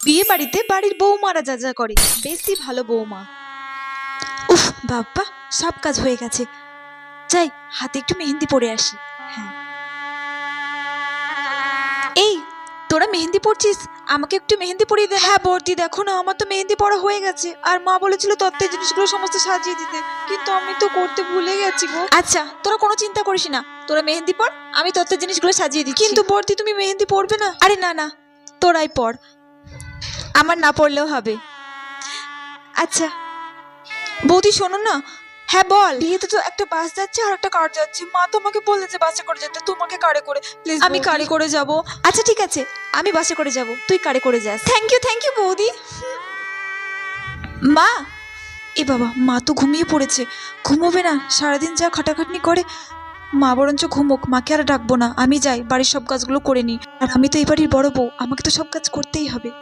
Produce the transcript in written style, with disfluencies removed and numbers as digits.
বিয়ে বাড়িতে বাড়ির বৌমারা যা যা করে, বেশি ভালো বৌমা। উফ বাবা, সব কাজ হয়ে গেছে। যাই, হাতে একটু মেহেন্দি পরে আসি। হ্যাঁ, এই তোরা মেহেন্দি পরছিস, আমাকে একটু মেহেন্দি পরিয়ে দে। হ্যাঁ বর্দি, দেখো না, আমার তো মেহেন্দি পরা হয়ে গেছে। আর মা বলেছিল তত্ত্বের জিনিসগুলো সমস্ত সাজিয়ে দিতে, কিন্তু আমি তো করতে ভুলে গেছি গো। আচ্ছা, তোরা কোনো চিন্তা করিস না, তোরা মেহেন্দি পর, আমি তত্ত্বের জিনিসগুলো সাজিয়ে দিচ্ছি। কিন্তু বর্দি, তুমি মেহেন্দি পরবে না? আরে না না, তোরাই পর, আমার না পড়লেও হবে। আচ্ছা বৌদি, শোনো না। হ্যাঁ বল। বিয়েতে তো একটা বাস যাচ্ছে আর একটা কার যাচ্ছে। মা তোমাকে বললে যে বাসে করে যেতে, তোমাকে কারে করে প্লিজ। আমি কারে করে যাব। আচ্ছা ঠিক আছে, আমি বাসে করে যাব, তুই কারে করে যাস। থ্যাংক ইউ বৌদি। মা, এ বাবা, মা তো ঘুমিয়ে পড়েছে। ঘুমোবে না, সারাদিন যা খাটাখাটনি করে। মা বরঞ্চ ঘুমোক, মাকে আর ডাকবো না। আমি যাই, বাড়ির সব কাজগুলো করে নিই। আর আমি তো এই বাড়ির বড় বউ, আমাকে তো সব কাজ করতেই হবে।